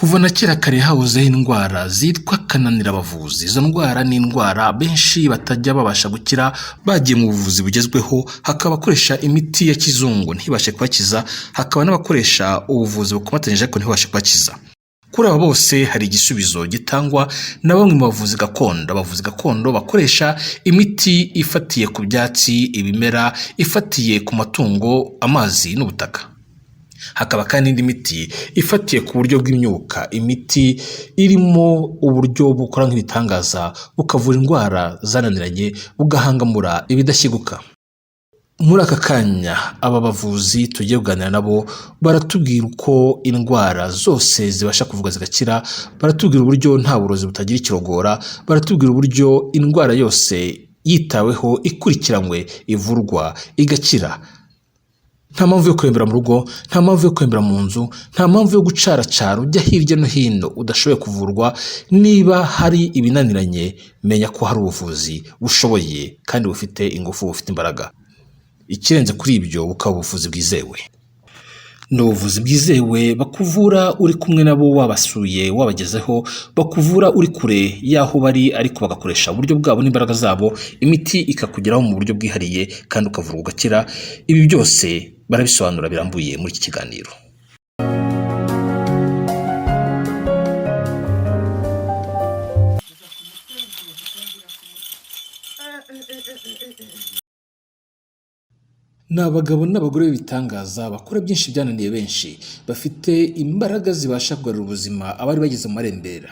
Kuva na kera kare hahozeho indwara zitwa kananirabavuzi. Izo ndwara ni indwara benshi batajya babasha gukira bagiye mu buvuzi bugezweho, hakaba abakoresha imiti ya kizungu ntibashe kubakiza, hakaba n'abakoresha ubuvuzi bukomatanyije ariko ntibashe kubakiza. Kuri abo bose hari igisubizo gitangwa na bamwe mu bavuzi gakondo. Abavuzi gakondo bakoresha imiti ifatiye ku byatsi, ibimera, ifatiye ku matungo, amazi n'ubutaka. Hakaba kandi indi miti ifatiye ku buryo bw'imyuka, imiti irimo uburyo bukora nk'ibitangaza bukavura indwara zananiranye, bugahangamura ibidashyiguka. Muri aka kanya aba bavuzi tugiye kuganira nabo baratubwira uko indwara zose zibasha kuvugwa zigakira, baratubwira uburyo nta burozi butagira ikirogora, baratubwira uburyo indwara yose yitaweho ikurikiranywe ivurwa igakira. Nta mpamvu yo kurembera mu rugo, nta mpamvu yo kurembera mu nzu, nta mpamvu yo gucaracara ujya hirya no hino udashoboye kuvurwa. Niba hari ibinaniranye, menya ko hari ubuvuzi bushoboye kandi bufite ingufu, bufite imbaraga. Ikirenze kuri ibyo bukaba ubuvuzi bwizewe. Ni ubuvuzi bwizewe bakuvura uri kumwe nabo, wabasuye wabagezeho, bakuvura uri kure y'aho bari ariko bagakoresha uburyo bwabo n'imbaraga zabo, imiti ikakugeraho mu buryo bwihariye kandi ukavurwa ugakira. Ibi byose barabisobanura birambuye muri iki kiganiro. Ni abagabo n'abagore b'ibitangaza bakora byinshi byananiye benshi, bafite imbaraga zibasha kugarura ubuzima abari bageze mu marembera.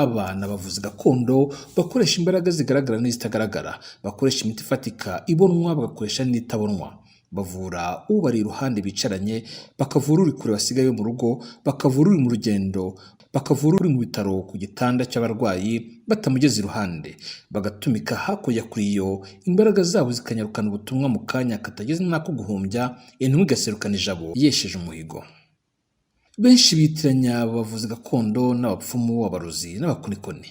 Aba ni abavuzi gakondo bakoresha imbaraga zigaragara n'izitagaragara, bakoresha imiti ifatika ibonwa, bagakoresha n'itabonwa. Bavura ubari iruhande bicaranye, bakavura uri kure basigaye mu rugo, bakavura uri mu rugendo, bakavura uri mu bitaro ku gitanda cy'abarwayi batamugeze iruhande, bagatumika hakurya kuri iyo, imbaraga zabo zikanyarukana ubutumwa mu kanya katageze n'ako guhumbya, intumwa igaserukana ijabo yesheje umuhigo. Benshi bitiranya abavuzi gakondo n'abapfumu, abarozi n'abakonikoni.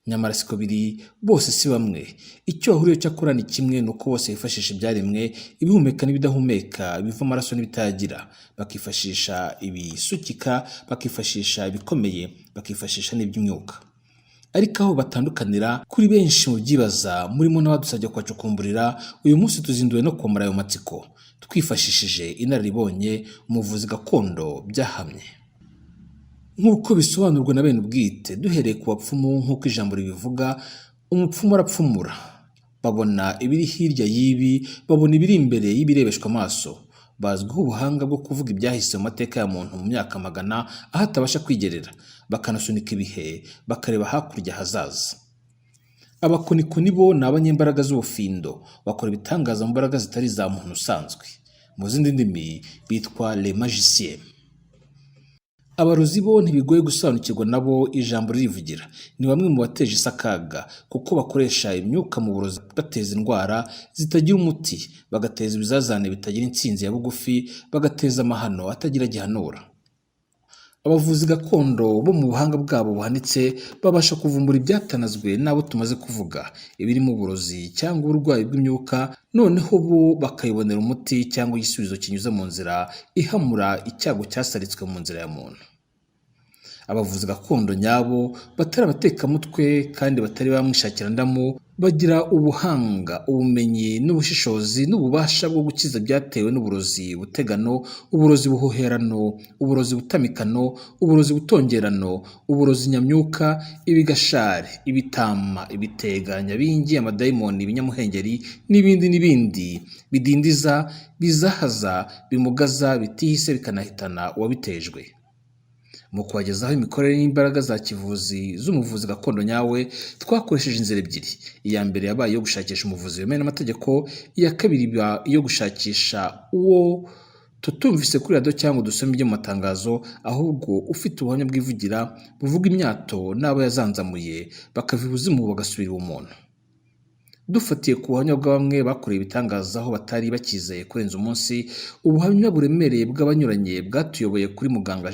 Nyamara siko biri, bose si bamwe. Icyo bahuriyeho cyakora ni kimwe, ni uko bose bifashisha ibyaremwe, ibihumeka n'ibidahumeka, ibiva amaraso n'ibitayagira. Bakifashisha ibisukika, bakifashisha ibikomeye, bakifashisha n'iby'imyuka. Ariko aho batandukanira kuri benshi mu byibaza, murimo n'abadusabye kubacukumburira, uyu munsi tuzinduwe no kumara ayo matsiko, twifashishije inararibonye umuvuzi gakondo byahamye. Nk'uko bisobanurwa na bene ubwite, duhereye ku bapfumu nk'uko ijambo ribivuga, umupfumu arapfumura. Babona ibiri hirya y'ibi, babona ibiri imbere y'ibirebeshwa amaso. Bazwiho ubuhanga bwo kuvuga ibyahise mu mateka ya muntu mu myaka magana aho atabasha kwigerera, bakanasunika ibihe, bakareba hakurya hazaza. Abakonikoni bo ni abanyembaraga z'ubufindo, bakora ibitangaza mu mbaraga zitari za muntu usanzwe. Mu zindi ndimi bitwa les magiciens. Abarozi bo ntibigoye gusobanukirwa nabo, ijambo ririvugira. Ni bamwe mu bateje isakaga kuko bakoresha imyuka mu burozi, bateza indwara zitagira umuti, bagateza ibizazane bitagira intsinzi ya bugufi, bagateza amahano atagira gihanura. Abavuzi gakondo bo mu buhanga bwabo buhanitse babasha kuvumbura ibyatanazwe n'abo tumaze kuvuga, ibirimo uburozi cyangwa uburwayi bw'imyuka, noneho bo bakayibonera umuti cyangwa igisubizo kinyuze mu nzira ihamura icyago cyasaritswe mu nzira ya muntu. Abavuzi gakondo nyabo batari abatekamutwe kandi batari bamwishakira ndamu, bagira ubuhanga, ubumenyi n'ubushishozi n'ububasha bwo gukiza byatewe n'uburozi butegano, uburozi buhoherano, uburozi butamikano, uburozi butongerano, uburozi nyamyuka, ibigashari, ibitama, ibitega, nyabingi, amadayimoni, ibinyamuhengeri n'ibindi bidindiza, bizahaza, bimugaza, bitihise bikanahitana uwabitejwe. Mu kubagezaho imikorere n'imbaraga za kivuzi z'umuvuzi gakondo nyawe, twakoresheje inzira ebyiri. Iya mbere yabaye iyo gushakisha umuvuzi wemewe n'amategeko, iya kabiri iba iyo gushakisha uwo tutumvise kuri radiyo cyangwa dusome ibyo mu matangazo, ahubwo ufite ubuhamya bwivugira buvuga imyato n'abo yazanzamuye, bakava ibuzimu bagasubira ubumuntu. Dufatiye ku buhamya bwa bamwe bakoreye ibitangaza aho batari bakizeye kurenza umunsi, ubuhamya buremereye bw'abanyuranye bwatuyoboye kuri Muganga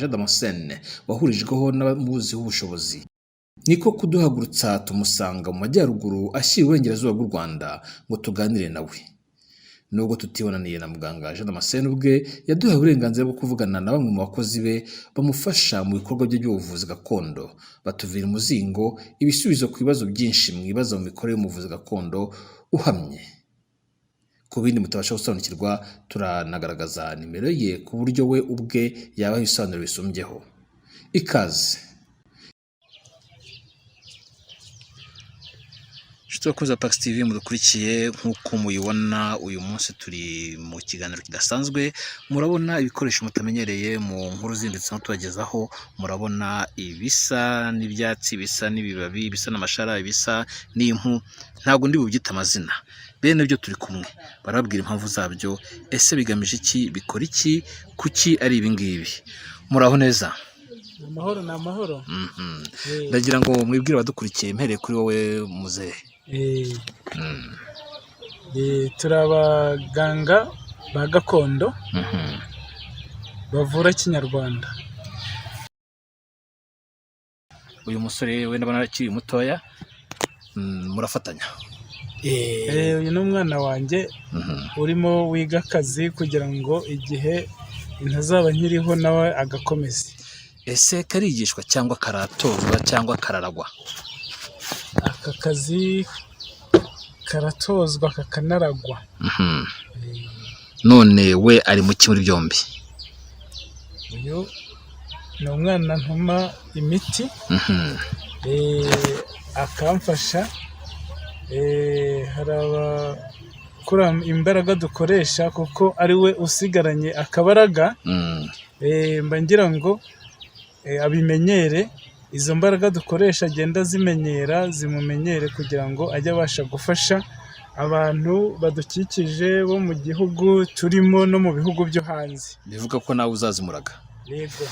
wahurijweho n'abamuziho ubushobozi. Niko kuduhagurutsa tumusanga mu majyaruguru ashyira uburengerazuba bw'u Rwanda ngo tuganire nawe. nubwo tutibonaniye na muganga Jean Damascene ubwe yaduhaye uburenganzira bwo kuvugana na bamwe mu bakozi be bamufasha mu bikorwa bye by'ubuvuzi gakondo, batuvira umuzingo ibisubizo ku bibazo byinshi mwibaza mu mikorere y'umuvuzi gakondo uhamye. Ku bindi mutabasha gusobanukirwa turanagaragaza nimero ye ku buryo we ubwe yabaha ibisobanuro bisumbyeho. Ikaze. Turakoze Pax TV mudukurikiye nk'uko muyibona uyu munsi turi mu kiganiro kidasanzwe, murabona ibikoresho mutamenyereye mu nkuru zinditse no tubagezaho, murabona ibisa n'ibyatsi, bisa n'ibibabi, bisa n'amashara, ibisa n'impu, ntabwo ndi bubyita amazina, bene byo turi kumwe barababwira impamvu zabyo, ese bigamije iki, bikora iki, kuki ari ibi ngibi. Muraho neza? Amahoro ni amahoro. Ndagira ngo mwibwire abadukurikiye mpereye kuri wowe muzehe. Turi abaganga ba gakondo bavura kinyarwanda. Uyu musore we ndabona akiri mutoya, murafatanya? Uyu ni umwana wanjye urimo wiga akazi kugira ngo igihe ntazaba nkiriho nawe agakomeze. Ese karigishwa cyangwa karatozwa cyangwa kararagwa? Aka kazi karatozwa kakanaragwa. None we ari mu kimuri byombi? Uyu ni umwana ntuma imiti, akamfasha. Hari abakora imbaraga dukoresha kuko ari we usigaranye akabaraga, mba ngira ngo abimenyere, izo mbaraga dukoresha agenda zimenyera, zimumenyere kugira ngo ajye abasha gufasha abantu badukikije bo mu gihugu turimo no mu bihugu byo hanze. Bivuga ko nawe uzazimuraga? Yego.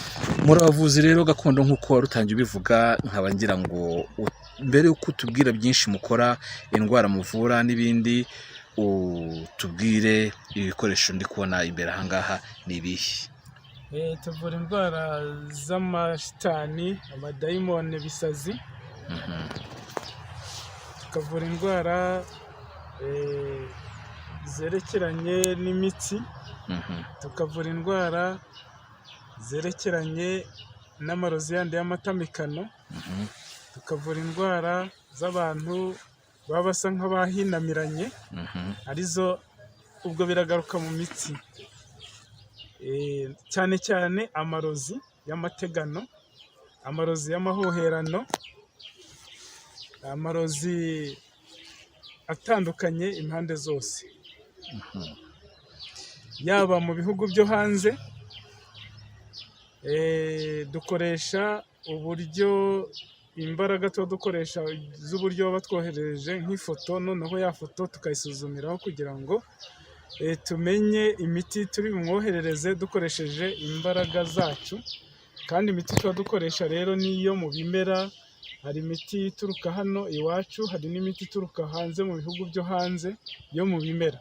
Muri abavuzi rero gakondo nk'uko wari utangiye ubivuga, nkaba ngira ngo mbere y'uko tubwira byinshi mukora, indwara muvura n'ibindi, utubwire ibikoresho ndi kubona imbere aha ngaha ni ibihe? Tuvura indwara z'amashitani, amadayimoni, ibisazi. Tukavura indwara zerekeranye n'imitsi. Tukavura indwara zerekeranye n'amarozi yandi y'amatamikano. Tukavura indwara z'abantu baba basa nk'abahinamiranye, arizo ubwo biragaruka mu mitsi. Cyane cyane amarozi y'amategano, amarozi y'amahoherano, amarozi atandukanye impande zose. Yaba mu bihugu byo hanze, dukoresha uburyo imbaraga tuba dukoresha z'uburyo baba batwoherereje nk'ifoto, noneho ya foto tukayisuzumiraho kugira ngo tumenye imiti turi bumwoherereze dukoresheje imbaraga zacu. Kandi imiti tuba dukoresha rero niyo mu bimera, hari imiti ituruka hano iwacu, hari n'imiti ituruka hanze mu bihugu byo hanze yo mu bimera.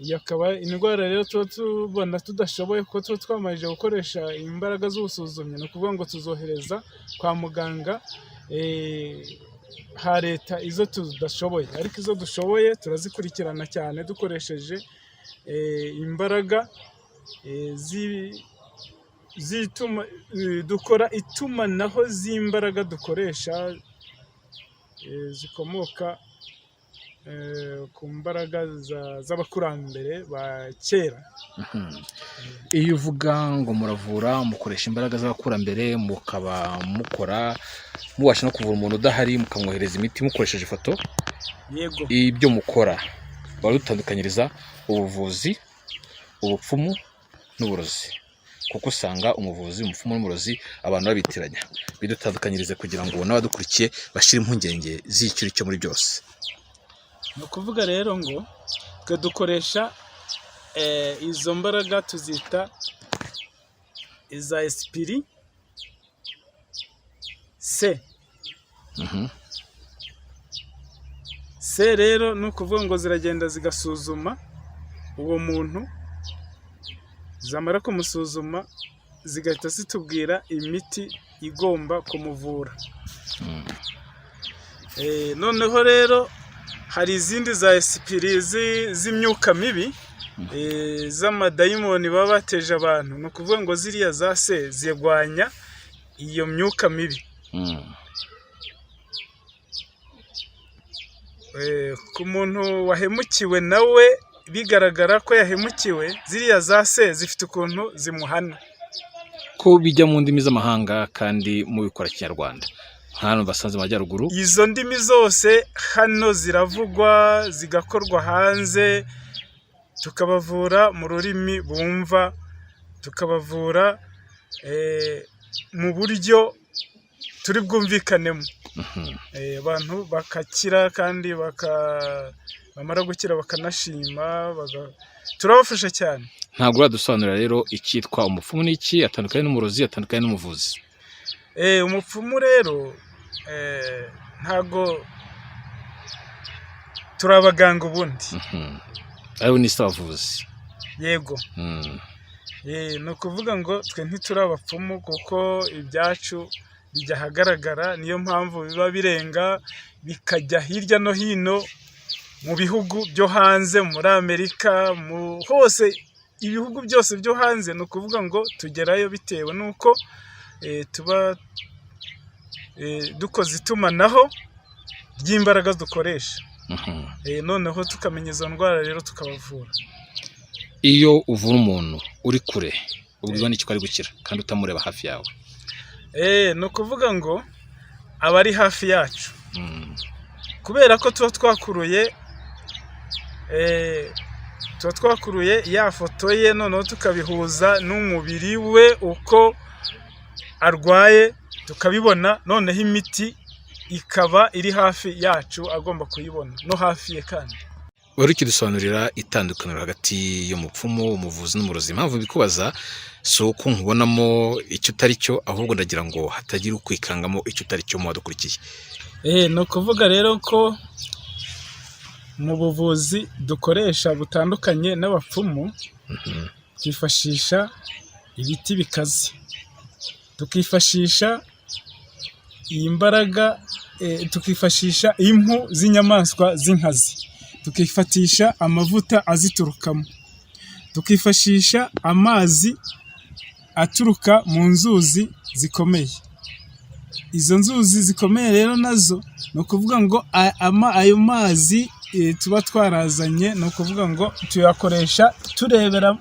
Iyo akaba indwara rero tuba tubona tudashoboye kuko tuba twamarije gukoresha imbaraga z'ubusuzumyi, ni ukuvuga ngo tuzohereza kwa muganga ha leta izo tudashoboye, ariko izo dushoboye turazikurikirana cyane dukoresheje imbaraga dukora itumanaho z'imbaraga dukoresha zikomoka ku mbaraga z'abakurambere ba kera. Iyo uvuga ngo muravura mukoresha imbaraga z'abakurambere, mukaba mukora mubasha no kuvura umuntu udahari, mukamwohereza imiti mukoresheje ifoto. Yego. Ibyo mukora barutandukanyiriza ubuvuzi, ubupfumu n'uburozi, kuko usanga umuvuzi, umupfumu n'umurozi abantu babitiranya. Bidutandukanyirize kugira ngo n'abadukurikiye bashire impungenge z'icyo cyo muri byose. Ni ukuvuga rero ngo twe dukoresha izo mbaraga tuzita iza espiri se. Se rero ni ukuvuga ngo ziragenda zigasuzuma uwo muntu, zamara kumusuzuma zigahita zitubwira imiti igomba kumuvura. Noneho rero hari izindi za esipiri z'imyuka mibi z'amadayimoni baba bateje abantu, ni ukuvuga ngo ziriya za se zirwanya iyo myuka mibi. Ku muntu wahemukiwe nawe bigaragara ko yahemukiwe, ziriya za se zifite ukuntu zimuhana. Ko bijya mu ndimi z'amahanga kandi mubikora Kinyarwanda, hano basanze Amajyaruguru izo ndimi zose hano ziravugwa zigakorwa hanze, tukabavura mu rurimi bumva, tukabavura mu buryo turi bwumvikanemo. Abantu bakakira kandi bamara gukira bakanashima, turabafasha cyane. Ntabwo uradusobanurira rero icyitwa umupfumu n'iki, atandukanye n'umurozi, atandukanye n'umuvuzi? Umupfumu rero ntago turi abaganga ubundi. Ariwe ni abavuzi. Yego. Ni ukuvuga ngo twe ntituri abapfumu kuko ibyacu bijya ahagaragara, niyo mpamvu biba birenga bikajya hirya no hino mu bihugu byo hanze, muri Amerika, hose ibihugu byose byo hanze. Ni ukuvuga ngo tugerayo bitewe n'uko tuba dukoze itumanaho ry'imbaraga dukoresha. Noneho tukamenya izo ndwara rero tukabavura. Iyo uvura umuntu uri kure ubwo n'icyo ari gukira kandi utamureba hafi yawe? Ni ukuvuga ngo aba ari hafi yacu, kubera ko tuba twakuruye ya foto ye, noneho tukabihuza n'umubiri we uko arwaye, tukabibona, noneho imiti ikaba iri hafi yacu, agomba kuyibona no hafi ye. Kandi wari ukidusobanurira itandukaniro hagati y'umupfumu, umuvuzi n'umurozi. Impamvu bikubaza si uko nkubonamo icyo utari cyo, ahubwo ndagira ngo hatagira ukwikangamo icyo utari cyo mu badukurikiye. Ni ukuvuga rero ko mu buvuzi dukoresha butandukanye n'abapfumu. Twifashisha ibiti bikaze, tukifashisha iyi mbaraga, tukifashisha impu z'inyamaswa z'inkazi, tukifatisha amavuta aziturukamo, tukifashisha amazi aturuka mu nzuzi zikomeye. Izo nzuzi zikomeye rero nazo ni ukuvuga ngo ayo mazi tuba twarazanye, ni ukuvuga ngo tuyakoresha turebera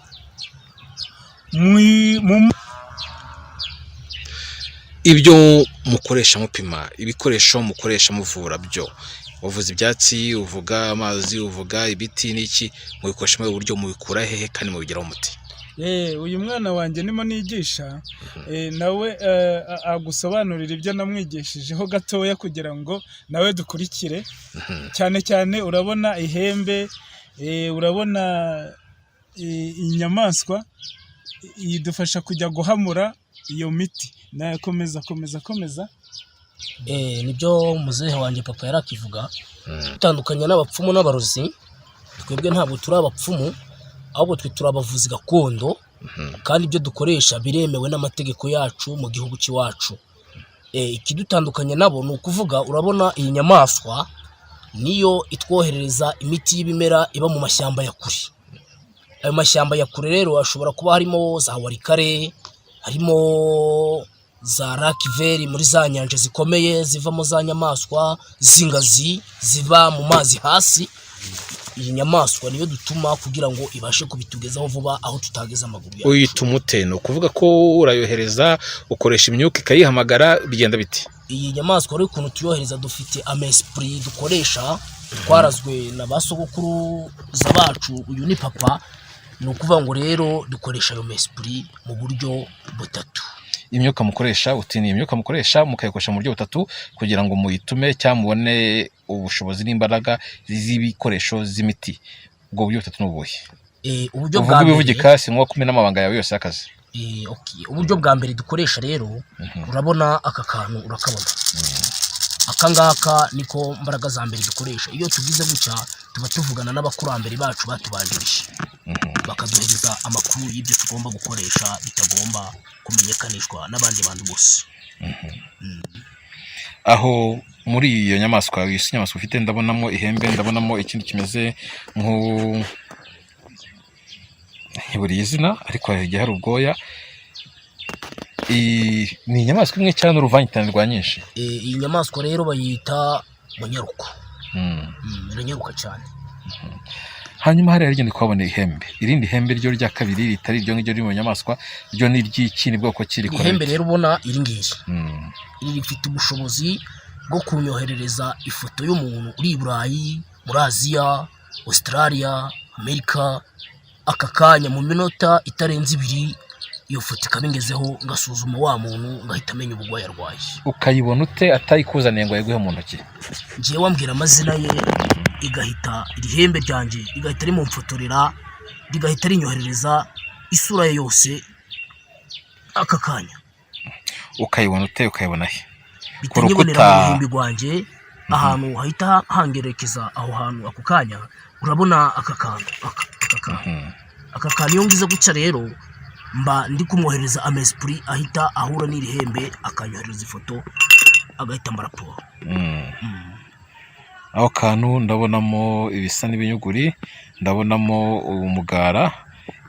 ibyo mukoresha mupima, ibikoresho mukoresha muvura byo. Uvuza ibyatsi, uvuga amazi, uvuga ibiti n'iki, mubikoresha mu buryo mubikura hehe kandi mubigeraho umuti? Uyu mwana wanjye nimo nigisha, nawe agusobanurira ibyo namwigishijeho gatoya kugira ngo nawe dukurikire. Cyane cyane urabona ihembe, urabona inyamaswa idufasha kujya guhamura iyo miti. Komeza. Nibyo muzehe wanjye papa yarakivuga. Utandukanye n'abapfumu n'abarozi, twebwe ntabwo turi abapfumu, ahubwo twe turi abavuzi gakondo, kandi ibyo dukoresha biremewe n'amategeko yacu mu gihugu cy'iwacu. Ikidutandukanya nabo ni ukuvuga, urabona iyi nyamaswa niyo itwoherereza imiti y'ibimera iba mu mashyamba ya kure. Ayo mashyamba ya kure rero ashobora kuba harimo za warikare, harimo za rakiveri, muri za nyanja zikomeye zivamo za nyamaswa z'ingazi ziva mu mazi hasi. Iyi nyamaswa niyo dutuma kugira ngo ibashe kubitugezaho vuba aho tutageza amaguru yacu. Uyituma ute? Ni ukuvuga ko urayohereza, ukoresha imyuka ikayihamagara, bigenda biti? Iyi nyamaswa rero ukuntu tuyohereza, dufite amesprit dukoresha, twarazwe na basogokuru zabacu. Uyu ni papa. Ni ukuvuga ngo rero dukoresha ayo esprit mu buryo butatu. Imyuka mukoresha, utini imyuka mukoresha mukayikoresha mu buryo butatu kugira ngo muyitume cyangwa mubone ubushobozi n'imbaraga z'ibikoresho z'imiti. Ubwo buryo butatu n'ubuhe? Uburyo bwa mbere bivugika si nko kumena amabanga yawe yose y'akazi. Uburyo bwa mbere dukoresha rero, urabona aka kantu urakabona. Aka ngaka niko mbaraga za mbere dukoresha. Iyo tugize gutya tuba tuvugana n'abakurambere bacu batubanjirije, bakaduhereza amakuru y'ibyo tugomba gukoresha bitagomba kumenyekanishwa n'abandi bantu bose. Aho muri iyo nyamaswa, iyo nyamaswa ufite, ndabonamo ihembe, ndabonamo ikindi kimeze buri izina ariko hari igihe hari ubwoya. Ni inyamaswa imwe cyane n'uruvangitirane rwa nyinshi. Iyi nyamaswa rero bayita munyaruko. Iranyaruka cyane. Hanyuma hariya rigenda kuhabona ihembe, irindi hembe ryo rya kabiri ritari iryo ngiryo riri mu nyamaswa, ryo ni iry'iki bwoko kiri kora. Ihembe rero ubona iri ngiri iri rifite ubushobozi bwo kunyoherereza ifoto y'umuntu uri i Burayi, muri Aziya, Australia, Amerika, aka kanya mu minota itarenze 2 iyo foto ikabingezeho ngasuzuma wa muntu ngahita amenya ubugwayi arwaye. Ukayibona ute atayikuzaniye ngo yeguhe mu ntoki? Ngiye wambwira amazina ye igahita irihembe ryanje igahita rimumfotorera rigahita rinyoherereza isura ye yose aka kanya. Ukayibona ute? Ukayibona he? Bitanyibonera mu ihembe rwanje ahantu hahita hangerekeza aho hantu ako kanya urabona aka kantu aka kantu iyo ngize guca rero mba ndi kumwohereza amesprit ahita ahura n'irihembe akanyohereza ifoto agahita mbaraporo. Aho kantu ndabonamo ibisa n'ibinyuguri, ndabonamo umugara,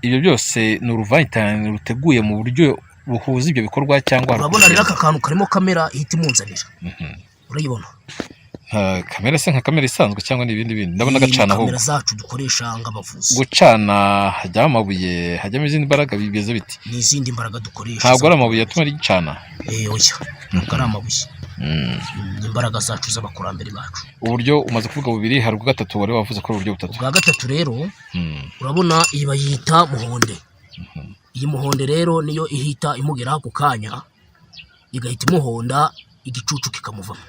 ibyo byose ni uruvangitirane ruteguye mu buryo buhuza ibyo bikorwa cyangwa urabona rero aka kantu karimo kamera ihita imunzanira. Urayibona kamera se nka kamera isanzwe cyangwa n'ibindi bindi? Ndabona gacana aho kamera zacu dukoresha nk'abavuzi. Gucana hajyamo amabuye, hajyamo izindi mbaraga bigeze biti? Ni izindi mbaraga dukoresha. Ntabwo ari amabuye atuma rigicana? Oya ntabwo ari amabuye. Imbaraga zacu z'abakurambere bacu. Uburyo umaze kuvuga bubiri, hari ubwa gatatu wari wavuze ko ari uburyo butatu. Ubwa gatatu rero urabona iyi bayita muhonde. Iyi muhonde rero niyo ihita imugeraho ako kanya igahita imuhonda igicucu kikamuvamo.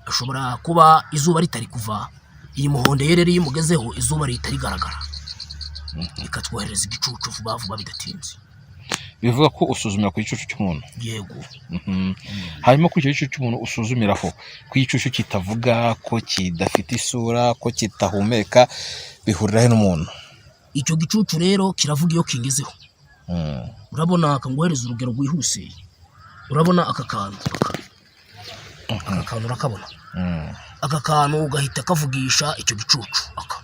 Ashobora kuba izuba ritari kuva, iyi muhonde rero iyo imugezeho izuba ritari garagara ikatwohereza igicucu vuba vuba bidatinze. Bivuga ko usuzumira ku gicucu cy'umuntu? Yego. Hanyuma ku gicucu cy'umuntu usuzumiraho ku gicucu kitavuga, ko kidafite isura, ko kitahumeka, bihurira he n'umuntu? Icyo gicucu rero kiravuga iyo kingezeho. Urabona akanguhereza urugero rwihuse, urabona aka kantu urakabona aka kantu gahita kavugisha icyo gicucu aka.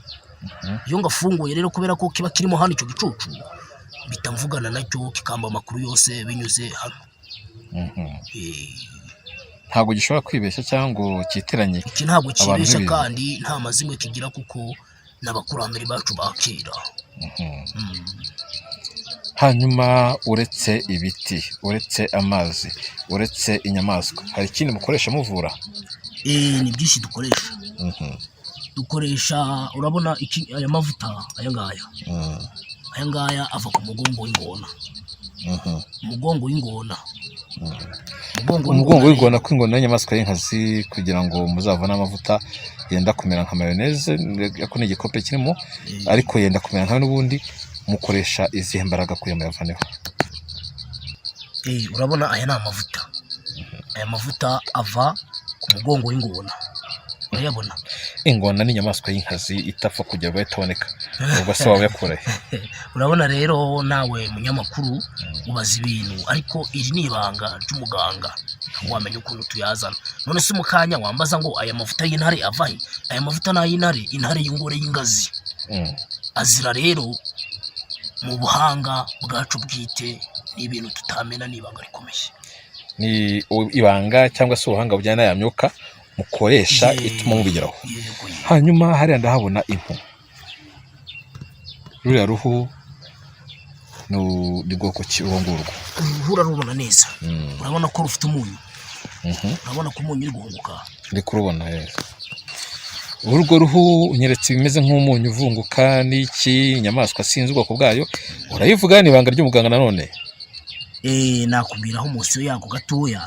Iyo ngafunguye rero kubera ko kiba kirimo hano icyo gicucu bitamvugana nacyo kikamba amakuru yose binyuze hano. Ntabwo gishobora kwibeshya cyangwa kiteranye. Iki ntabwo kibeshya kandi nta mazimwe kigira kuko n'abakurambere bacu bakira. Hanyuma uretse ibiti, uretse amazi, uretse inyamaswa, hari ikindi mukoresha muvura? Ni byinshi dukoresha. Dukoresha urabona aya mavuta aya ngaya ava ku mugongo w'ingona. Umugongo w'ingona. Umugongo w'ingona kw'ingona y'inyamaswa y'inkazi kugira ngo muzavane amavuta yenda kumera nka mayoneze, ako ni igikope kirimo ariko yenda kumera nka n'ubundi, mukoresha izihe mbaraga kugira ngo yavaneho? Urabona aya ni amavuta. Aya mavuta ava ku mugongo w'ingona. Urayabona? Ingona ni inyamaswa y'inkazi itapfa kujya bayitaboneka. Ubwo se wawe yakura he? Urabona rero nawe munyamakuru ubaza ibintu ariko iri ni ibanga ry'umuganga wamenya ukuntu tuyazana. None se mu kanya wambaza ngo aya mavuta y'intare ava he? Aya mavuta n'ay'intare, intare y'ingore y'ingazi. Azira rero mu buhanga bwacu bwite ni ibintu tutamena, ni ibanga rikomeye. Ni ibanga cyangwa se ubuhanga bujyana ya myuka mukoresha ituma mubigeraho. Hanyuma hariya ndahabona impu. Ruriya ruhu ni bwoko ki uwo ngurwo? Uruhu urarubona neza. Urabona ko rufite umunyu. Urabona ko umunyu uri guhunguka. Ndi kurubona neza. Urwo ruhu unyeretse bimeze nk'umunyu uvunguka n'iki, inyamaswa sinzi ubwoko bwayo, urayivuga? Ni ibanga ry'umuganga nanone? Nakubwiraho munsi yako gatoya.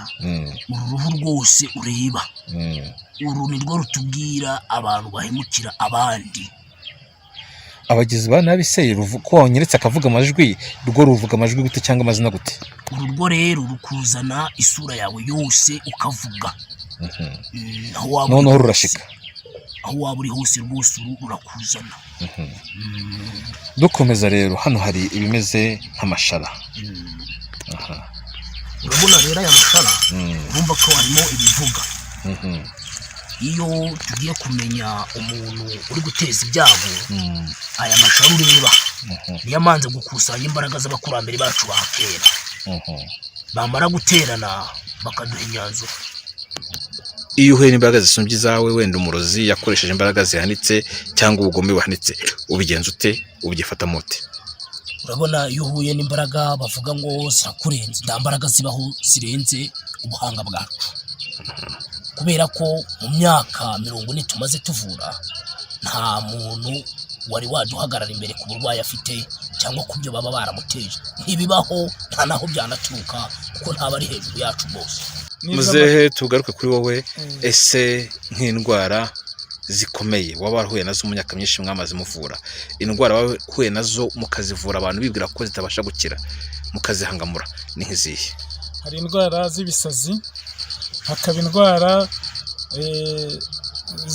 Uru ruhu rwose ureba, uru ni rwo rutubwira abantu bahemukira abandi. Abagizi ba nabi se ko wanyeretse akavuga amajwi, rwo ruvuga amajwi gute cyangwa amazina gute? Uru rwo rero rukuzana isura yawe yose ukavuga. Noneho rurashika aho waba uri hose rwose urakuzana. Dukomeza rero, hano hari ibimeze nk'amashara. Urabona rero aya mashara urumva ko harimo ibivuga. iyo tugiye kumenya umuntu uri guteza ibyago aya mashuri ureba niyo amanze gukusanya imbaraga z'abakurambere bacu ba kera bamara guterana bakaduha imyanzuro. Iyo uhuye n'imbaraga zisumbye izawe, wenda umurozi yakoresheje imbaraga zihanitse cyangwa ubugome buhanitse, ubigenza ute, ubyifata mute? Urabona iyo uhuye n'imbaraga bavuga ngo zirakurenze, nta mbaraga zibaho zirenze ubuhanga bwacu, kubera ko mu myaka 40 tumaze tuvura nta muntu wari waduhagarara imbere ku burwayi afite cyangwa ku byo baba baramuteje. Ntibibaho, nta naho byanaturuka kuko ntaba ari hejuru yacu bose. Muzehe, tugaruke kuri wowe. Ese nk'indwara zikomeye waba warahuye nazo mu myaka myinshi mwamaze muvura, indwara wahuye nazo mukazivura abantu bibwira ko zitabasha gukira, mukazihangamura, ni nk'izihe? Hari indwara z'ibisazi, hakaba indwara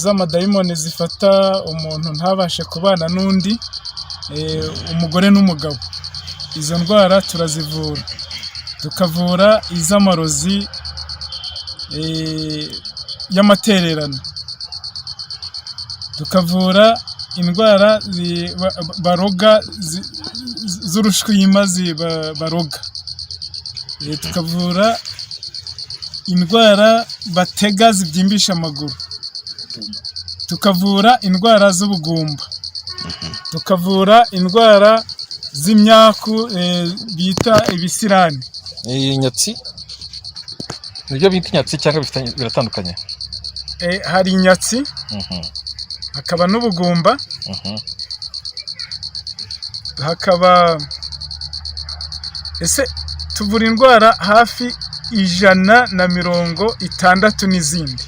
z'amadayimoni zifata umuntu ntabashe kubana n'undi, umugore n'umugabo. Izo ndwara turazivura, tukavura iz'amarozi y'amatererano, tukavura indwara baroga z'urushwima baroga, tukavura indwara batega zibyimbisha amaguru, tukavura indwara z'ubugumba, tukavura indwara z'imyaku bita ibisirani. Inyatsi nibyo bita inyatsi cyangwa biratandukanye? Hari inyatsi, hakaba n'ubugumba, hakaba tuvura indwara hafi 160 n'izindi.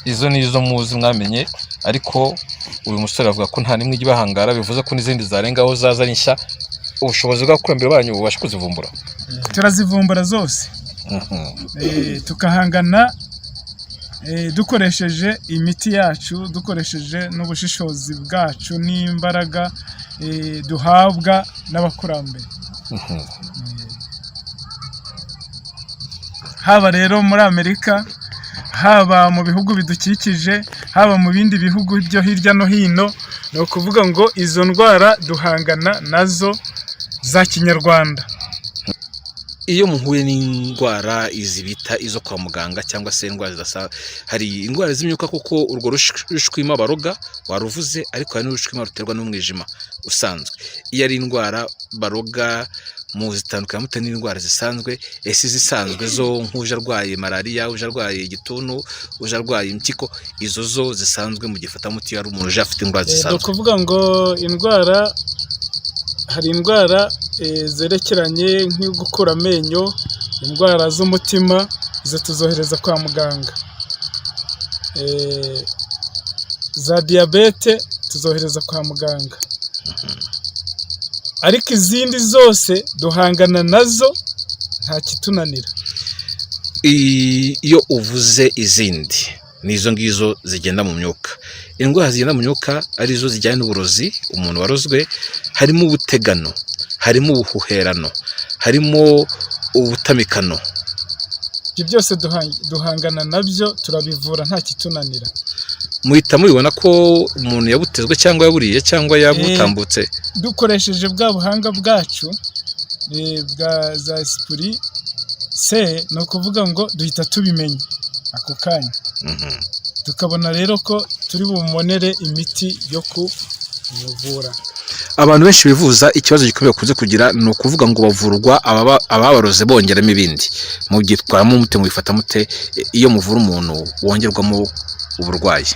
Izo ni izo muzi mwamenye, ariko uyu musore avuga ko nta nimwe igibahangara, bivuze ko n'izindi zarengaho zaza ari nshya. Ubushobozi bw'abakurambere banyu bubasha kuzivumbura? Turazivumbura zose, tukahangana dukoresheje imiti yacu, dukoresheje n'ubushishozi bwacu n'imbaraga duhabwa n'abakurambere. Haba rero muri Amerika, haba mu bihugu bidukikije, haba mu bindi bihugu byo hirya no hino, ni ukuvuga ngo izo ndwara duhangana nazo za kinyarwanda. Iyo muhuye n'indwara izi bita izo kwa muganga cyangwa se indwara zidasa, hari indwara z'imyuka kuko urwo rushwima baroga waruvuze, ariko hari n'urushwima ruterwa n'umwijima usanzwe. Iyo ari indwara baroga mu zitandukanye mute n'indwara zisanzwe, ese zisanzwe zo nk'uje arwaye malaria, uje arwaye igituntu, uje arwaye impyiko, izo zo zisanzwe mu gifata muti ari umuntu uje afite indwara zisanzwe? No kuvuga ngo indwara, hari indwara zerekeranye nko gukura amenyo, indwara z'umutima, izo tuzohereza kwa muganga. Za diyabete tuzohereza kwa muganga, ariko izindi zose duhangana nazo nta kitunanira. Iyo uvuze izindi, nizo ngizo zigenda mu myuka. Indwara zigenda mu myuka arizo zijyanye n'uburozi, umuntu warozwe, harimo ubutegano, harimo ubuhuherano, harimo ubutamikano. Ibyo byose duhangana nabyo, turabivura nta kitunanira. Muhita mubibona ko umuntu yabutezwe cyangwa yaburiye cyangwa yabutambutse? Dukoresheje bwa buhanga bwacu bwa za esprit se, ni ukuvuga ngo duhita tubimenya ako kanya, tukabona rero ko turi bumonere imiti yo kumuvura. Abantu benshi bivuza ikibazo gikomeye kuze kugira, ni ukuvuga ngo bavurwa ababaroze bongeramo ibindi. Mubyitwaramo mute, mubifata mute iyo muvura umuntu wongerwamo uburwayi?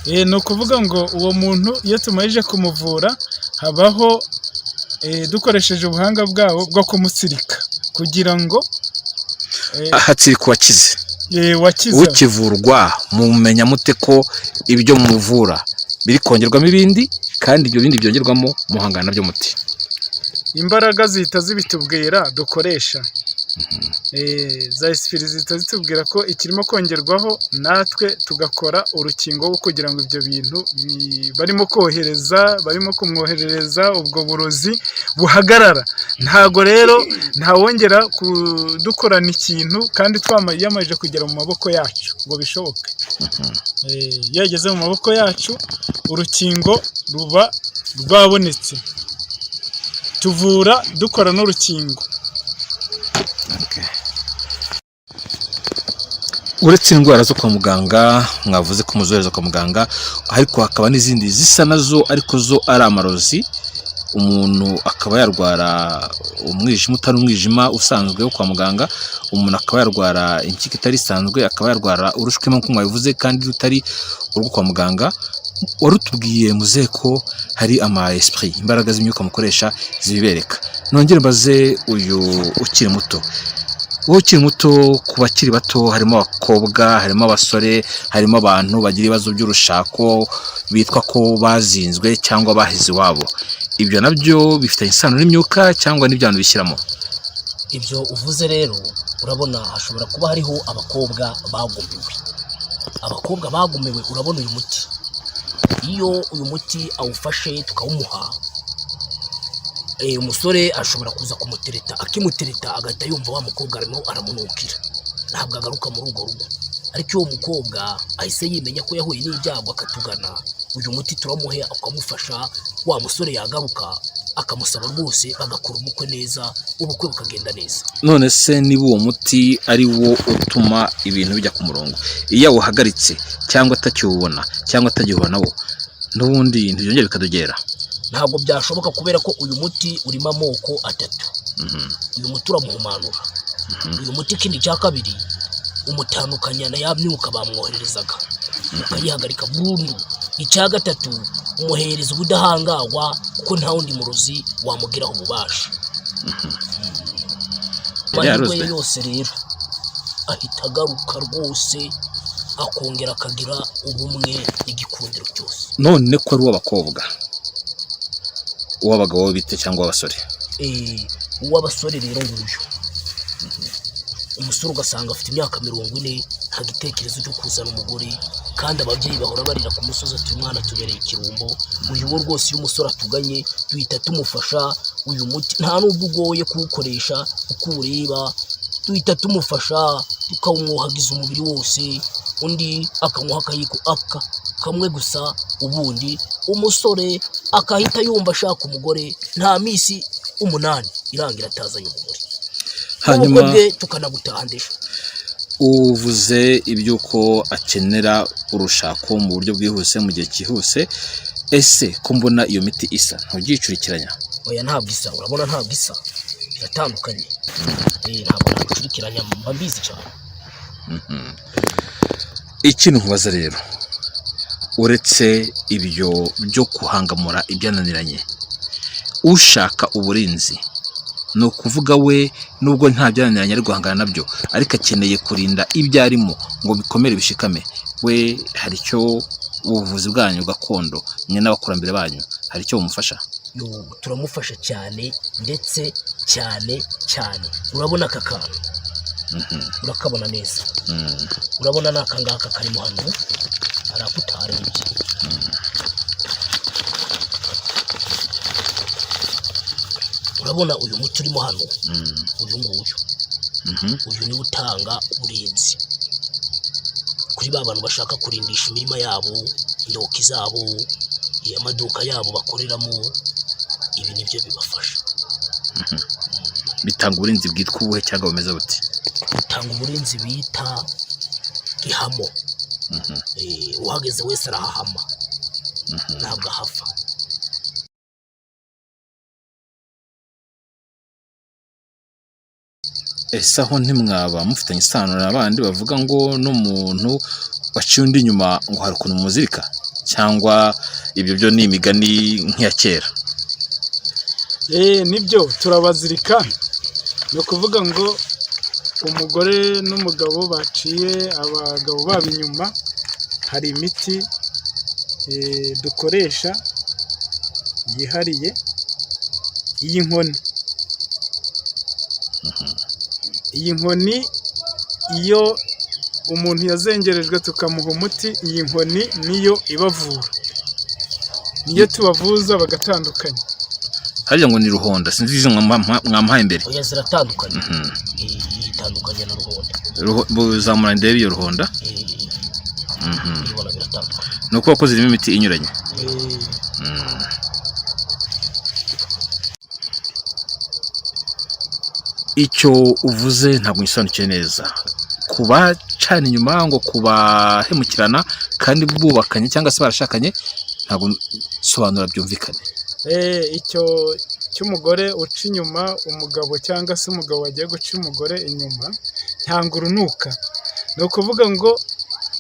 Ni ukuvuga ngo uwo muntu iyo tumarije kumuvura, habaho dukoresheje ubuhanga bwabo bwo kumutsirika kugira ngo hatsirika uwakize. Wakize ukivurwa mumenya mute ko ibyo muvura biri kongerwamo ibindi, kandi ibyo bindi byongerwamo muhangana nabyo muti? imbaraga zihita zibitubwira dukoresha. Za esipiri zihita zitubwira ko ikirimo kongerwaho, natwe tugakora urukingo kugira ngo ibyo bintu barimo kumwoherereza ubwo burozi buhagarara. Ntago rero ntawongera kudukorana ikintu kandi twamaze kugera mu maboko yacu ngo bishoboke. Yageze mu maboko yacu urukingo ruba rwabonetse, tuvura dukora n'urukingo. Uretse indwara zo kwa muganga mwavuze ko muzohereza kwa muganga, ariko hakaba n'izindi zisa nazo ariko zo ari amarozi. Umuntu akaba yarwara umwijima utari umwijima usanzwe wo kwa muganga, umuntu akaba yarwara impyiko itari isanzwe, akaba yarwara urushwima nk'uko mwabivuze kandi rutari urwo kwa muganga. Warutubwiye muze ko hari ama esprit, imbaraga z'imyuka mukoresha zibibereka. Nongere mbaze uyu ukiri muto, wowe ukiri muto, ku bakiri bato harimo abakobwa, harimo abasore, harimo abantu bagira ibibazo by'urushako bitwa ko bazinzwe cyangwa bahize iwabo. Ibyo nabyo bifitanye isano n'imyuka cyangwa n'ibyantu bishyiramo? Ibyo uvuze rero urabona hashobora kuba hariho abakobwa bagumiwe. Abakobwa bagumiwe, urabona uyu muti, iyo uyu muti awufashe tukawumuha, umusore ashobora kuza kumutereta, akimutereta agahita yumva wa mukobwa arimo aramunukira, ntabwo agaruka muri urwo rugo. Ariko uwo mukobwa ahise yimenya ko yahuye n'ibyago akatugana, uyu muti turamuhe akamufasha, wa musore yagaruka akamusaba rwose bagakora ubukwe neza, ubukwe bukagenda neza. None se niba uwo muti ari wo utuma ibintu bijya ku murongo, iyo awuhagaritse cyangwa atakiwubona cyangwa atagihura nawo, n'ubundi ntibyongera bikadogera? Ntabwo byashoboka kubera ko uyu muti urimo amoko atatu. Uyu muti uramuhumanura. Uyu muti ikindi cya kabiri umutandukanya na ya myuka bamwohererezaga, ukayihagarika burundu. Icya gatatu umuhereza ubudahangarwa kuko nta wundi murozi wamugiraho ububasha. Amahirwe yose rero ahita agaruka rwose, akongera akagira ubumwe n'igikundiro cyose. None ko ari uw'abakobwa, uw'abagabo bite cyangwa uw'abasore? Uw'abasore rero nguyu, umusore ugasanga afite imyaka 40, nta gitekerezo cyo kuzana umugore, kandi ababyeyi bahora barira ku musozi ati umwana tubereye ikirumbo. Uyu wo rwose iyo umusore atuganye duhita tumufasha. Uyu muti nta nubwo ugoye kuwukoresha, uko ureba duhita tumufasha tukawumwohagiza umubiri wose, undi akamuha akayiko kamwe gusa, ubundi umusore akahita yumva ashaka umugore, nta misi 8 irangira atazanye umugore. Hanyuma bwe tukanagutahandisha. Uvuze ibyuko akenera urushako mu buryo bwihuse mu gihe cyihuse, ese ko mbona iyo miti isa ntugicurikiranya? Oya, ntabwo isa, urabona ntabwo isa, biratandukanye. Ntabwo nabicurikiranya, mba mbizi cyane. Ikintu nkubaza rero, uretse ibyo byo kuhangamura ibyananiranye, ushaka uburinzi, ni ukuvuga we nubwo nta byananiranye ari guhangana nabyo, ariko akeneye kurinda ibyo arimo ngo bikomere bishikame, we hari icyo ubuvuzi bwanyu gakondo mwe n'abakurambere banyu hari icyo bumufasha? Turamufasha cyane, ndetse cyane. Urabona aka kantu, urakabona neza, urabona n'aka ngaka karimo hano, arakutarebye. Urabona uyu muti urimo hano, uyu nguyu, uyu niwe utanga uburinzi kuri ba bantu bashaka kurindisha imirima yabo, indoki zabo, amaduka yabo bakoreramo. Ibi nibyo bibafasha. Bitanga uburinzi bwitwa ubuhe cyangwa bumeze buti? Bitanga uburinzi bita ihamo. Uhageze wese arahahama, ntabwo ahava. Ese aho ntimwaba mufitanye isano n'abandi bavuga ngo n'umuntu waciye undi inyuma ngo hari ukuntu muzirika, cyangwa ibyo byo ni imigani nk'iya kera? Nibyo turabazirika. Ni ukuvuga ngo umugore n'umugabo baciye abagabo babo inyuma, hari imiti dukoresha yihariye iyi nkoni. Iyi nkoni iyo umuntu yazengerejwe tukamuha umuti, iyi nkoni niyo ibavura, niyo tubavuza bagatandukanya. Harya ngo ni ruhonda, sinzi izo mwampaye imbere. Oya, ziratandukanye. Itandukanye na ruhonda. Buzamura ndebe iyo ruhonda. Ibona biratandukanye. Nuko wakoze irimo imiti inyuranye. Icyo uvuze ntabwo ngisobanukiye neza. Kubacana inyuma ngo kubahemukirana kandi bubakanye cyangwa se barashakanye, ntabwo sobanura byumvikane. Icyo cy'umugore uca inyuma umugabo cyangwa se umugabo wagiye guca umugore inyuma cyangwa urunuka, ni ukuvuga ngo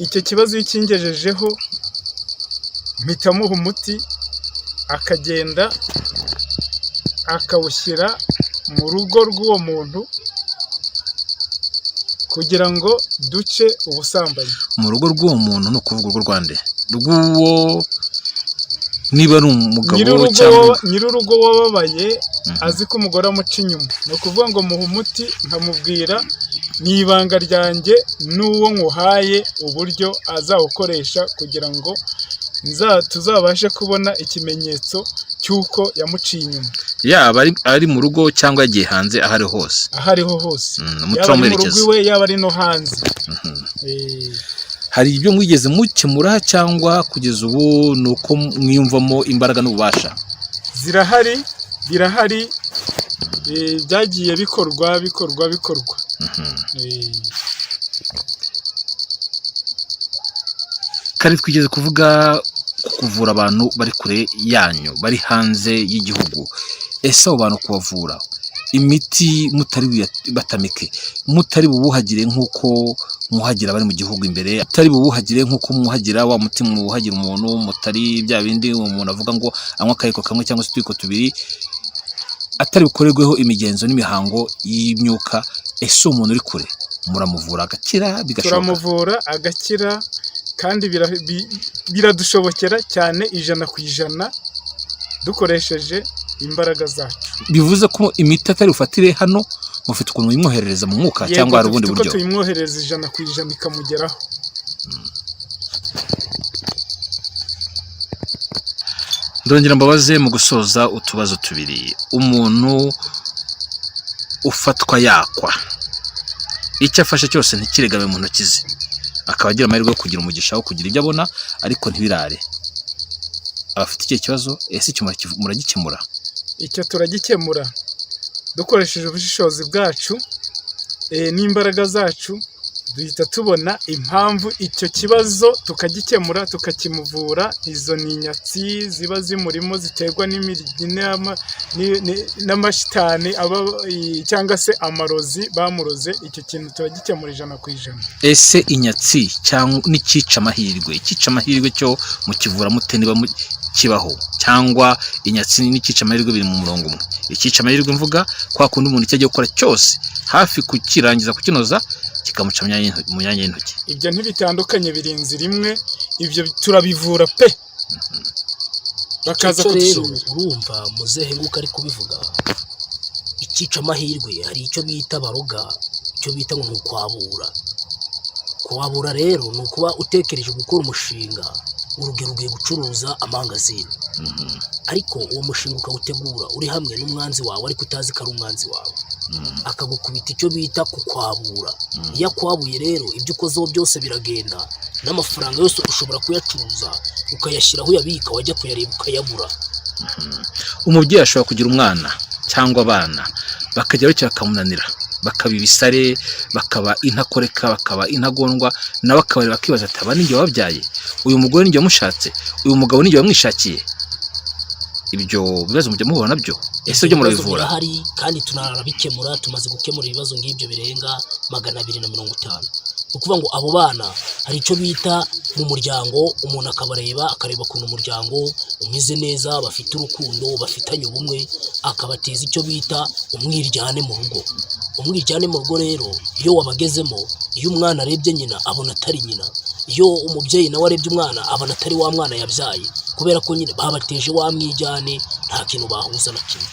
icyo kibazo iyo ukingejejeho mpita muha umuti, akagenda akawushyira mu rugo rw'uwo muntu kugira ngo duce ubusambanyi. Mu rugo rw'uwo muntu ni ukuvuga urwo rwande rw'uwo, niba ari umugabo cyangwa nyir'urugo wababaye azi ko umugore amuca inyuma, ni ukuvuga ngo muha umuti nkamubwira ni ibanga ryanjye n'uwo nkuhaye uburyo azawukoresha kugira ngo tuzabashe kubona ikimenyetso cy'uko yamuciye inyuma. yaba ari mu rugo cyangwa yagiye hanze, aho ari hose, yaba ari mu rugo iwe yaba ari no hanze. Hari ibyo mwigeze mukemura cyangwa kugeza ubu ni uko mwiyumvamo imbaraga n'ububasha? Birahari, byagiye bikorwa. Kare twigeze kuvuga kuvura abantu bari kure yanyu, bari hanze y'igihugu. Ese abo bantu kubavura imiti mutari batamike, mutari bubuhagire nk'uko muhagira bari mu gihugu imbere, atari bubuhagire nk'uko muhagira wa mutima muhagira umuntu, mutari bya bindi umuntu avuga ngo anywa akayiko kamwe cyangwa se utwiko tubiri, atari bukorerweho imigenzo n'imihango y'imyuka. Ese umuntu uri kure muramuvura agakira bigashoboka? Turamuvura agakira kandi biradushobokera cyane 100% dukoresheje imbaraga zacu. Bivuze ko imiti atari ufatire hano, mufite ukuntu imwoherereza mu mwuka cyangwa hari ubundi buryo? Yego, tuyimwohereza 100% ikamugeraho. Ndongera mbabaze mu gusoza utubazo tubiri. Umuntu ufatwa yakwa, icyo afashe cyose ntikiregame mu ntoki ze, akaba agira amahirwe yo kugira umugisha wo kugira ibyo abona ariko ntibirare, abafite icyo kibazo, ese icyo muragikemura? Icyo turagikemura dukoresheje ubushishozi bwacu n'imbaraga zacu, duhita tubona impamvu icyo kibazo tukagikemura, tukakimuvura. Izo ni inyatsi ziba zimurimo ziterwa n'amashitani cyangwa se amarozi bamuroze. Icyo kintu turagikemura 100%. Ese inyatsi cyangwa n'ikica amahirwe, ikica amahirwe cyo mukivura mute niba kibaho, cyangwa inyatsi n'ikica amahirwe biri mu murongo umwe? Ikica amahirwe mvuga kwa kundi umuntu icyo agiye gukora cyose hafi kukirangiza kukinoza kikamuca mu myanya y'intoki. Ibyo ntibitandukanye, birinzi rimwe, ibyo turabivura pe. Bakaza kudushimira. Urumva muzehe nguko ari kubivuga, ikica amahirwe hari icyo bita baroga, icyo bita ngo kwabura. Kwabura rero ni ukuba utekereje gukora umushinga, urugero ugiye gucuruza amangazini, ariko uwo mushinga ukawutegura uri hamwe n'umwanzi wawe ariko utazi ko ari umwanzi wawe, akagukubita icyo bita kukwabura. Iyo akwabuye rero ibyo ukozeho byose biragenda, n'amafaranga yose ushobora kuyacuruza ukayashyira aho uyabika, wajya kuyareba ukayabura. Umubyeyi ashobora kugira umwana cyangwa abana bakajya bakamunanira, bakaba ibisare, bakaba intakoreka, bakaba intagondwa, nawe akabareba akibaza ati aba ninjye wabyaye, uyu mugore ninjye wamushatse, uyu mugabo ninjye wamwishakiye. Ibyo bibazo mujya muhura nabyo? Ese byo murabivura? Hari kandi tunarabikemura. Tumaze gukemura ibibazo ngibyo birenga 250. Ukuvuga ngo abo bana hari icyo bita mu muryango, umuntu akabareba akareba ukuntu umuryango umeze neza, bafite urukundo, bafitanye ubumwe, akabateza icyo bita umwiryane mu rugo. Umwiryane mu rugo rero iyo wabagezemo, iyo umwana arebye nyina abona atari nyina, iyo umubyeyi nawe arebye umwana abona atari wa mwana yabyaye, kubera ko nyine babateje wa mwijyane, nta kintu bahuza na kimwe.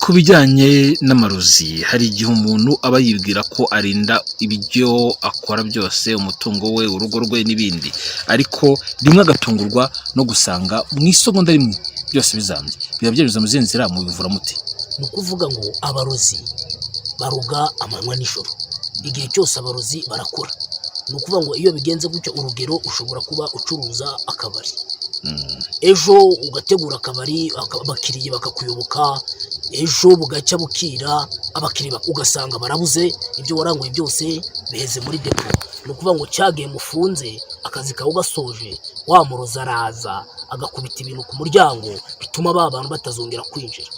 Ku bijyanye n'amarozi hari igihe umuntu aba yibwira ko arinda ibyo akora byose, umutungo we, urugo rwe n'ibindi, ariko rimwe agatungurwa no gusanga mu isegonda rimwe byose bizambye. Biba byanyuze mu zindi nzira mu bivura muti. Ni ukuvuga ngo abarozi baruga amanywa n'ijoro, igihe cyose abarozi barakora. Ni ukuvuga ngo iyo bigenze gutyo, urugero ushobora kuba ucuruza akabari, ejo ugategura akabari, abakiriya bakakuyoboka, ejo bugacya bukira, abakiriya ugasanga barabuze, ibyo waranguye byose biheze muri depo. Ni ukuvuga ngo cyagiye mufunze akazi kawe ugasoje, wa murozi araza agakubita ibintu ku muryango bituma ba bantu batazongera kwinjira.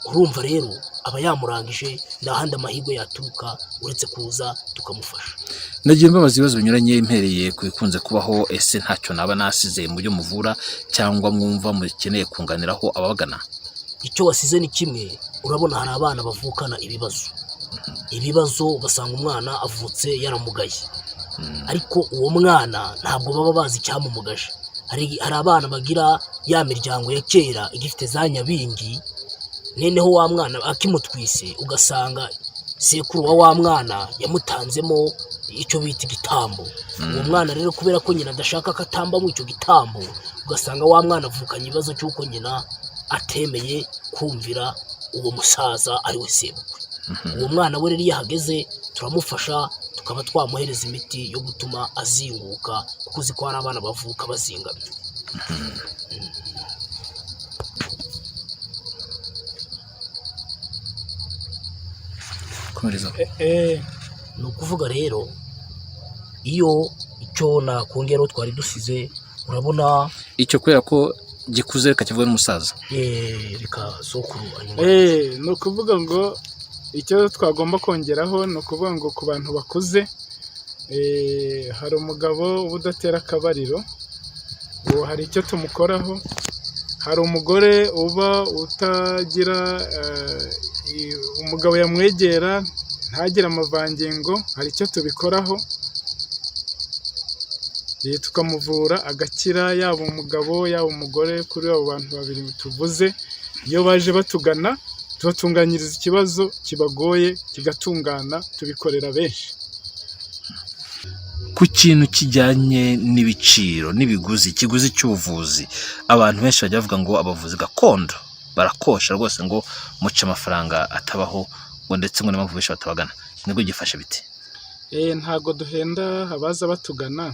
Urumva rero aba yamurangije, nta handi amahirwe yaturuka uretse kuza tukamufasha. Nagiye mbabaza ibibazo binyuranye mpereye ku bikunze kubaho, ese ntacyo naba nasize mu byo muvura cyangwa mwumva mukeneye kunganiraho ababagana? Icyo wasize ni kimwe. Urabona hari abana bavukana ibibazo ugasanga umwana avutse yaramugaye, ariko uwo mwana ntabwo baba bazi icyamumugaje. Hari abana bagira ya miryango ya kera igifite za nyabingi, noneho wa mwana akimutwise ugasanga sekuru wa mwana yamutanzemo icyo bita igitambo. Uwo mwana rero kubera ko nyina adashaka ko atambamo icyo gitambo, ugasanga wa mwana avukanye ibibazo cy'uko nyina atemeye kumvira uwo musaza ari we sebukwe. Uwo mwana we rero iyo ahageze turamufasha, tukaba twamuhereza imiti yo gutuma azinguka, kuko uzi ko hari abana bavuka bazingamye. Ni ukuvuga rero iyo icyo nakongeraho twari dusize, urabona icyo kubera ko gikuze reka kivuge n'umusaza, reka sokuru ni ukuvuga ngo icyo twagomba kongeraho ni ukuvuga ngo ku bantu bakuze, hari umugabo uba udatera akabariro, uwo hari icyo tumukoraho. Hari umugore uba utagira umugabo yamwegera ntagire amavangingo, hari icyo tubikoraho tukamuvura agakira, yaba umugabo yaba umugore. Kuri abo bantu babiri tuvuze, iyo baje batugana tubatunganyiriza ikibazo kibagoye kigatungana, tubikorera benshi. Ku kintu kijyanye n'ibiciro n'ibiguzi, ikiguzi cy'ubuvuzi, abantu benshi bajya bavuga ngo abavuzi gakondo barakosha rwose, ngo muce amafaranga atabaho, ngo ndetse ngo n'impamvu benshi batabagana. Nibwo gifashe biti? Ntago duhenda abaza batugana.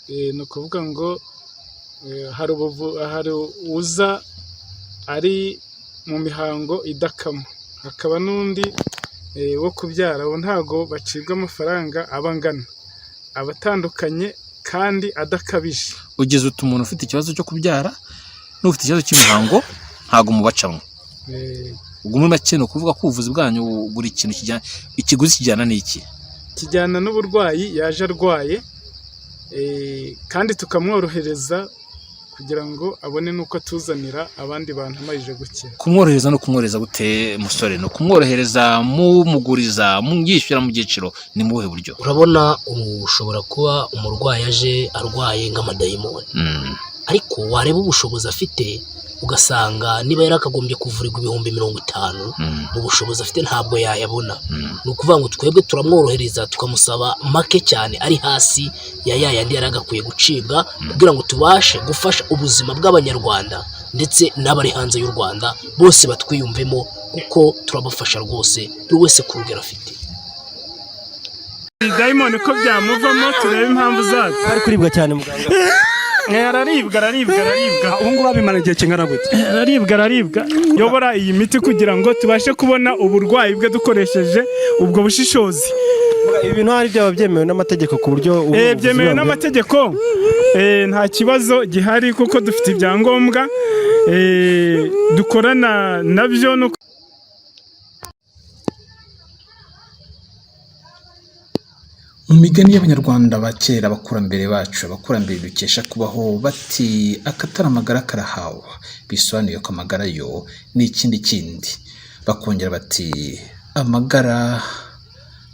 Ni ukuvuga ngo hari uza ari mu mihango idakama, hakaba n'undi wo kubyara. Abo ntago bacibwa amafaranga aba angana, abatandukanye kandi adakabije. Ugeze utu umuntu ufite ikibazo cyo kubyara n'ufite ikibazo cy'imihango ntago mubacamwe. Ubwo muri make ni ukuvuga ko ubuvuzi bwanyu buri kintu kijyana, ikiguzi kijyana n'iki? Kijyana n'uburwayi yaje arwaye, kandi tukamworohereza kugira ngo abone nuko atuzanira abandi bantu amajije gukira. Kumworohereza no kumworohereza gute musore? No kumworohereza mumuguriza, muyishyura mu giciro, ni muhe buryo? Urabona ushobora kuba umurwayi aje arwaye nk'amadayimoni, ariko wareba ubushobozi afite ugasanga niba yari akagombye kuvurirwa 50,000, mu bushobozi afite ntabwo yayabona. Ni ukuvuga ngo twebwe turamworohereza tukamusaba make cyane ari hasi ya yandi yari agakwiye gucibwa, kugira ngo tubashe gufasha ubuzima bw'abanyarwanda ndetse n'abari hanze y'u Rwanda bose batwiyumvemo, kuko turabafasha rwose buri wese ku rugero afite. Dayimoni ko byamuvamo, turebe impamvu zacu. Ari kuribwa cyane muganga. Araribwa. Ubu ngubu abimana igihe kingana gute? Araribwa. Yobora iyi miti kugira ngo tubashe kubona uburwayi bwe dukoresheje ubwo bushishozi. Ibi bintu hari byaba byemewe n'amategeko ku buryo byemewe n'amategeko, nta kibazo gihari kuko dufite ibyangombwa dukorana nabyo. Mu migani y'abanyarwanda ba kera, abakurambere bacu, abakurambere dukesha kubaho, bati akatari amagara karahawa, bisobanuye ko amagara yo ni ikindi. Bakongera bati amagara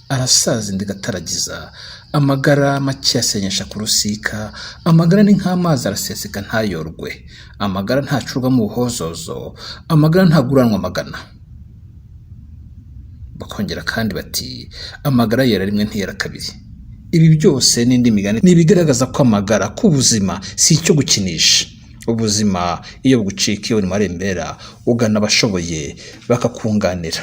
arasaza indi gataragiza, amagara make asenyesha ku rusika, amagara ni nk'amazi araseseka ntayorwe, amagara ntacurwa mu buhozozo, amagara ntaguranwa amagana. Bakongera kandi bati amagara yera rimwe ntiyera kabiri. Ibi byose n'indi migani ni ibigaragaza ko amagara k'ubuzima si icyo gukinisha. Ubuzima iyo bugucika iyo uri marembera ugana abashoboye bakakunganira.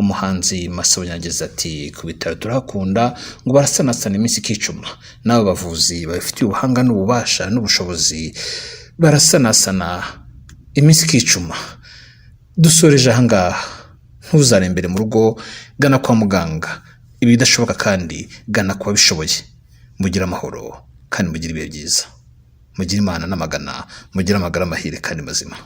Umuhanzi Masabo yagize ati ku bitaro turahakunda ngo barasanasana iminsi ikicuma, n'abo bavuzi babifitiye ubuhanga n'ububasha n'ubushobozi barasanasana iminsi ikicuma. Dusoreje ahangaha, ntuzarembere mu rugo, gana kwa muganga. Ibidashoboka kandi gana kwa bishoboye. Mugire amahoro kandi mugire ibihe byiza. Mugire Imana n'amagana, mugire amagara mahire kandi mazima.